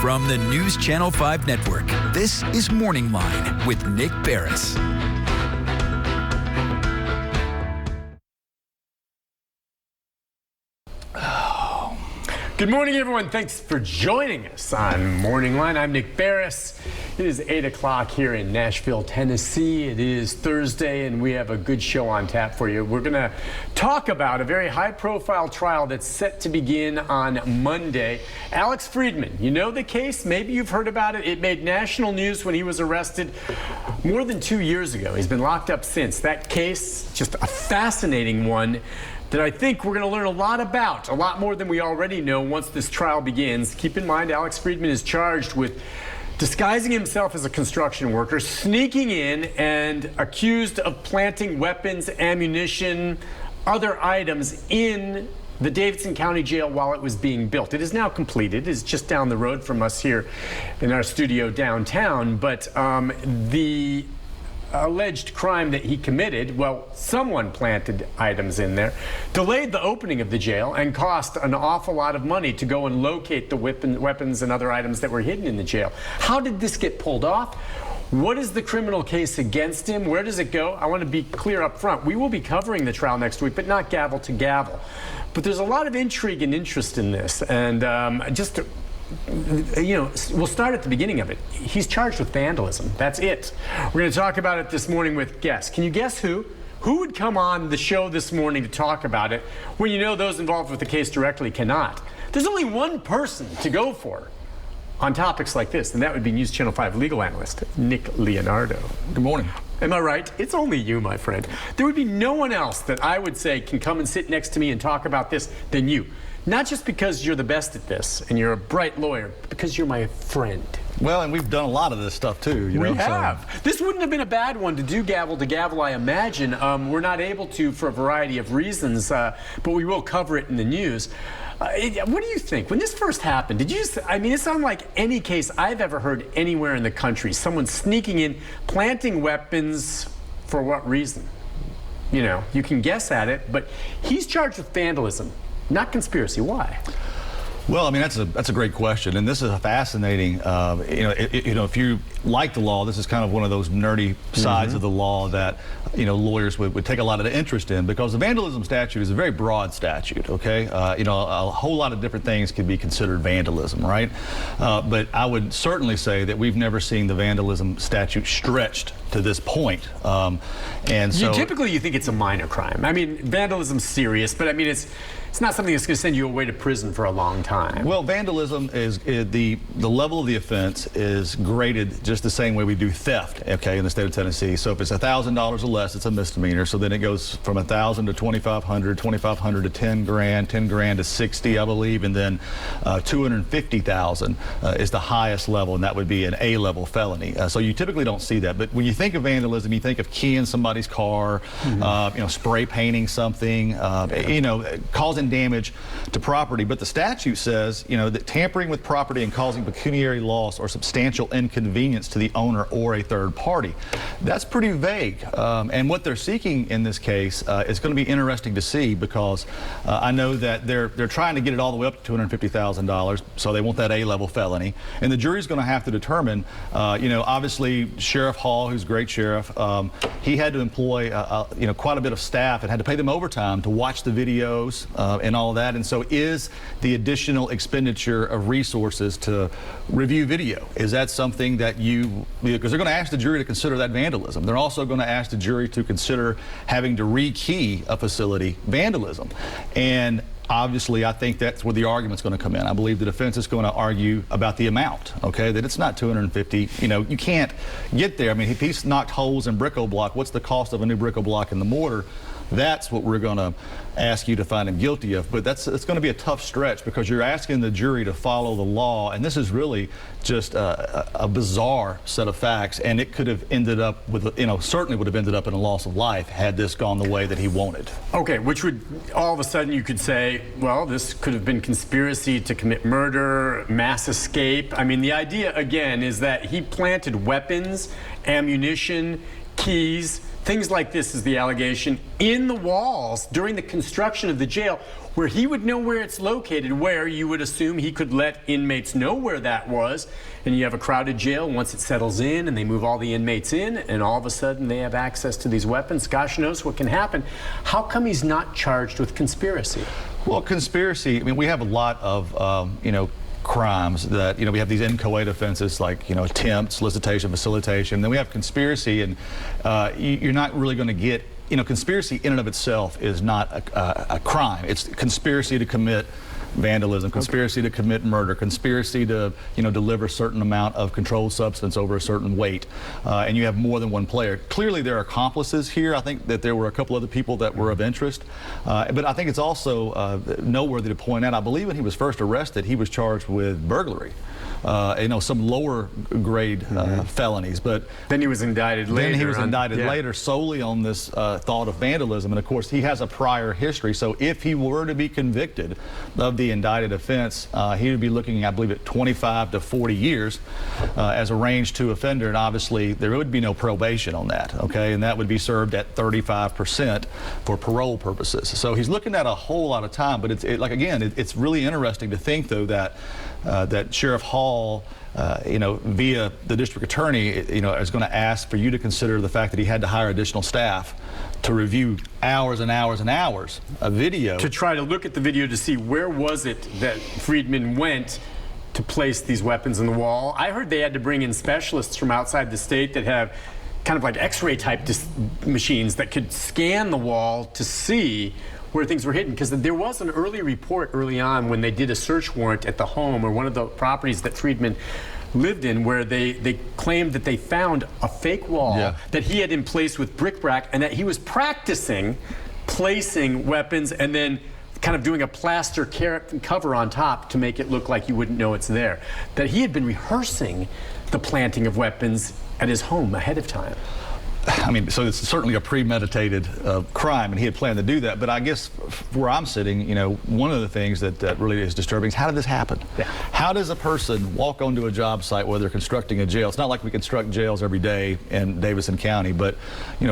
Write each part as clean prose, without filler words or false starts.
From the News Channel 5 Network, this is Morning Line with Nick Beres. Good morning, everyone. Thanks for joining us on Morning Line. I'm Nick Beres. It is 8 o'clock here in Nashville, Tennessee. It is Thursday, and we have a good show on tap for you. We're going to talk about a very high-profile trial that's set to begin on Monday. Alex Friedmann, you know the case? Maybe you've heard about it. It made national news when he was arrested more than 2 years ago. He's been locked up since. That case, just a fascinating one that I think we're going to learn a lot about, a lot more than we already know once this trial begins. Keep in mind, Alex Friedmann is charged with disguising himself as a construction worker, sneaking in, and accused of planting weapons, ammunition, other items in the Davidson County Jail while it was being built. It is now completed. It is just down the road from us here in our studio downtown. But the alleged crime that he committed, well, someone planted items in there, delayed the opening of the jail, and cost an awful lot of money to go and locate the weapons and other items that were hidden in the jail. How did this get pulled off? What is the criminal case against him? Where does it go? I want to be clear up front. We will be covering the trial next week, but not gavel to gavel. But there's a lot of intrigue and interest in this, and we'll start at the beginning of it. He's charged with vandalism. That's it. We're going to talk about it this morning with guests. Can you guess who? Who would come on the show this morning to talk about it when you know those involved with the case directly cannot? There's only one person to go for on topics like this, and that would be News Channel 5 legal analyst Nick Leonardo. Good morning. Am I right? It's only you, my friend. There would be no one else that I would say can come and sit next to me and talk about this than you. Not just because you're the best at this and you're a bright lawyer, but because you're my friend. Well, and we've done a lot of this stuff too. We have. This wouldn't have been a bad one to do gavel to gavel, I imagine. We're not able to for a variety of reasons, but we will cover it in the news. What do you think? When this first happened, it's unlike any case I've ever heard anywhere in the country. Someone sneaking in, planting weapons, for what reason? You know, you can guess at it, but he's charged with vandalism. Not conspiracy. Why? Well, I mean, that's a great question, and this is a fascinating. If you like the law, this is kind of one of those nerdy sides of the law that lawyers would take a lot of interest in, because the vandalism statute is a very broad statute. Okay, a whole lot of different things could be considered vandalism, right? But I would certainly say that we've never seen the vandalism statute stretched to this point, and so typically you think it's a minor crime. I mean, vandalism's serious, but I mean it's not something that's going to send you away to prison for a long time. Well, vandalism is the level of the offense is graded just the same way we do theft, okay, in the state of Tennessee. So if it's $1,000 or less, it's a misdemeanor. So then it goes from $1,000 to $2,500, $2,500 to $10 grand, $10 grand to $60, I believe, and then $250,000 is the highest level, and that would be an A-level felony. So you typically don't see that. But when you think of vandalism, you think of keying somebody's car, spray painting something, causing damage to property. But the statute says, that tampering with property and causing pecuniary loss or substantial inconvenience to the owner or a third party. That's pretty vague. And what they're seeking in this case is going to be interesting to see, because I know that they're trying to get it all the way up to $250,000, so they want that A-level felony. And the jury's going to have to determine, obviously Sheriff Hall, who's a great sheriff, he had to employ, quite a bit of staff and had to pay them overtime to watch the videos and all of that. And so is the additional expenditure of resources to review video, is that something that because they're going to ask the jury to consider that vandalism. They're also going to ask the jury to consider having to rekey a facility vandalism. And obviously, I think that's where the argument's going to come in. I believe the defense is going to argue about the amount, okay, that it's not 250. You can't get there. I mean, if he's knocked holes in brick block, what's the cost of a new brick block in the mortar? That's what we're going to ask you to find him guilty of. But it's going to be a tough stretch, because you're asking the jury to follow the law, and this is really just a bizarre set of facts, and it could have ended up with, certainly would have ended up in a loss of life had this gone the way that he wanted. Okay, which would, all of a sudden you could say, well, this could have been conspiracy to commit murder, mass escape. I mean, the idea, again, is that he planted weapons, ammunition keys, things like this is the allegation, in the walls during the construction of the jail, where he would know where it's located, where you would assume he could let inmates know where that was. And you have a crowded jail once it settles in and they move all the inmates in, and all of a sudden they have access to these weapons. Gosh knows what can happen. How come he's not charged with conspiracy? Well, conspiracy, I mean, we have a lot of, crimes that, we have these inchoate offenses like, attempt, solicitation, facilitation. Then we have conspiracy, and you're not really going to get, conspiracy in and of itself is not a crime. It's conspiracy to commit vandalism, conspiracy to commit murder, conspiracy to, deliver a certain amount of controlled substance over a certain weight, and you have more than one player. Clearly there are accomplices here. I think that there were a couple other people that were of interest, but I think it's also noteworthy to point out, I believe when he was first arrested, he was charged with burglary. Some lower grade felonies, but then he was indicted later. Then he was indicted later solely on this thought of vandalism, and of course he has a prior history. So if he were to be convicted of the indicted offense, he would be looking, I believe, at 25 to 40 years as a range 2 offender, and obviously there would be no probation on that. Okay, and that would be served at 35% for parole purposes. So he's looking at a whole lot of time. But it's really interesting to think though that that Sheriff Hall, via the district attorney, is going to ask for you to consider the fact that he had to hire additional staff to review hours and hours and hours of video. To try to look at the video to see where was it that Friedmann went to place these weapons in the wall. I heard they had to bring in specialists from outside the state that have kind of like X-ray type machines that could scan the wall to see where things were hidden, because there was an early report early on when they did a search warrant at the home or one of the properties that Friedmann lived in, where they claimed that they found a fake wall that he had in place with bric-a-brac, and that he was practicing placing weapons and then kind of doing a plaster cover on top to make it look like you wouldn't know it's there. That he had been rehearsing the planting of weapons at his home ahead of time. I mean, so it's certainly a premeditated crime, and he had planned to do that. But I guess where I'm sitting, one of the things that really is disturbing is, how did this happen? Yeah. How does a person walk onto a job site where they're constructing a jail? It's not like we construct jails every day in Davidson County, but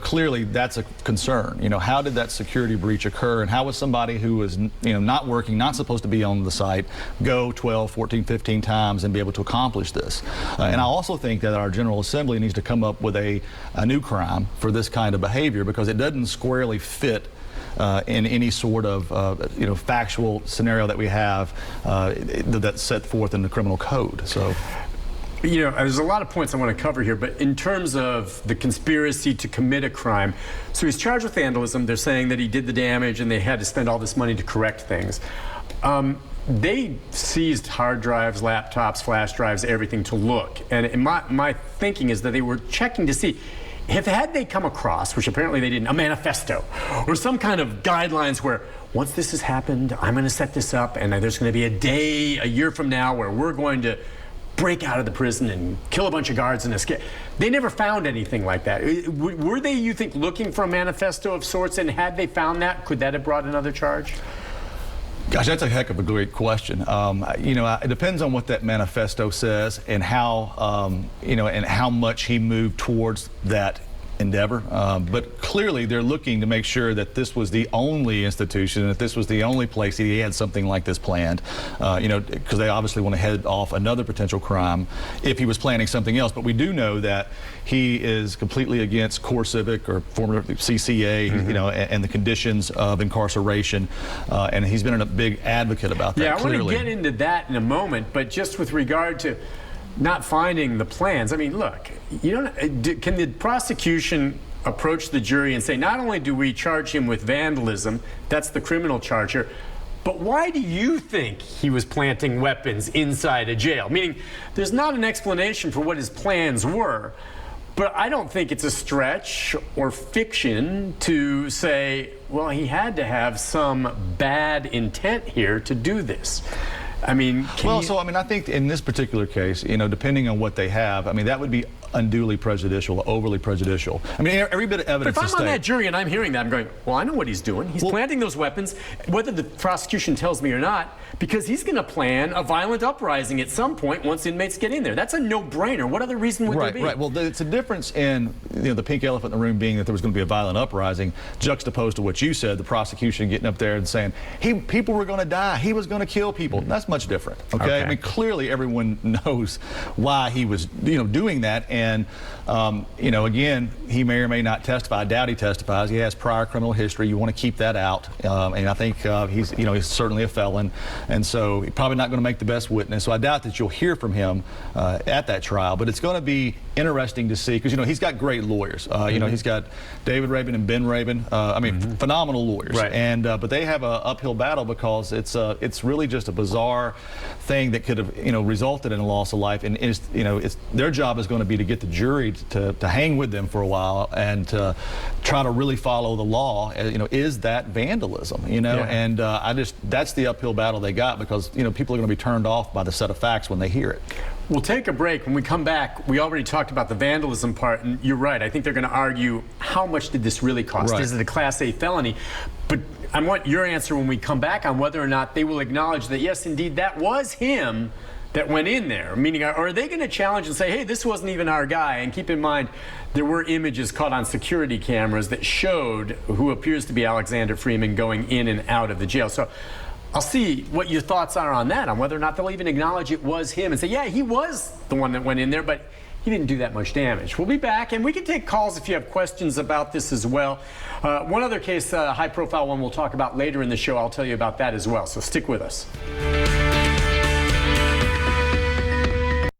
clearly that's a concern. How did that security breach occur, and how was somebody who was not working, not supposed to be on the site, go 12, 14, 15 times and be able to accomplish this? And I also think that our General Assembly needs to come up with a new crime for this kind of behavior, because it doesn't squarely fit in any sort of factual scenario that we have that's set forth in the criminal code. So, there's a lot of points I want to cover here, but in terms of the conspiracy to commit a crime, so he's charged with vandalism. They're saying that he did the damage and they had to spend all this money to correct things. They seized hard drives, laptops, flash drives, everything to look. And my thinking is that they were checking to see, had they come across, which apparently they didn't, a manifesto or some kind of guidelines where, once this has happened, I'm going to set this up, and there's going to be a year from now, where we're going to break out of the prison and kill a bunch of guards and escape. They never found anything like that. Were they, you think, looking for a manifesto of sorts? And had they found that, could that have brought another charge? Gosh, that's a heck of a great question. It depends on what that manifesto says and how, and how much he moved towards that endeavor. But clearly they're looking to make sure that this was the only institution, and that this was the only place that he had something like this planned, because they obviously want to head off another potential crime if he was planning something else. But we do know that he is completely against core civic, or former CCA, and the conditions of incarceration, and he's been a big advocate about that. Yeah, I want to get into that in a moment, but just with regard to not finding the plans, I mean, look, can the prosecution approach the jury and say, not only do we charge him with vandalism, that's the criminal charge here, but why do you think he was planting weapons inside a jail? Meaning, there's not an explanation for what his plans were. But I don't think it's a stretch or fiction to say, well, he had to have some bad intent here to do this. I mean, I think in this particular case, depending on what they have, I mean, that would be unduly prejudicial, overly prejudicial. I mean, every bit of evidence. But if I'm on that jury and I'm hearing that, I'm going, well, I know what he's doing. He's planting those weapons. Whether the prosecution tells me or not, because he's going to plan a violent uprising at some point once inmates get in there. That's a no-brainer. What other reason would there be? Right. Well, it's a difference in the pink elephant in the room being that there was going to be a violent uprising, juxtaposed to what you said, the prosecution getting up there and saying, people were going to die. He was going to kill people. That's much different. Okay. I mean, clearly everyone knows why he was, doing that. And, again, he may or may not testify. I doubt he testifies. He has prior criminal history. You want to keep that out. And I think he's certainly a felon. And so he's probably not going to make the best witness. So I doubt that you'll hear from him at that trial. But it's going to be interesting to see because, he's got great lawyers. He's got David Rabin and Ben Rabin. Phenomenal lawyers. Right. And but they have an uphill battle because it's really just a bizarre thing that could have resulted in a loss of life. And it's their job is going to be to get the jury to hang with them for a while and to try to really follow the law. Is that vandalism? And that's the uphill battle they got because people are going to be turned off by the set of facts when they hear it. We'll take a break. When we come back, we already talked about the vandalism part, and you're right. I think they're going to argue, how much did this really cost? Right. Is it a Class A felony? But I want your answer when we come back on whether or not they will acknowledge that, yes, indeed, that was him that went in there. Meaning, are they going to challenge and say, hey, this wasn't even our guy? And keep in mind, there were images caught on security cameras that showed who appears to be Alexander Friedmann going in and out of the jail. So I'll see what your thoughts are on that, on whether or not they'll even acknowledge it was him and say, yeah, he was the one that went in there, but he didn't do that much damage. We'll be back, and we can take calls if you have questions about this as well. One other case, high-profile one we'll talk about later in the show. I'll tell you about that as well, so stick with us.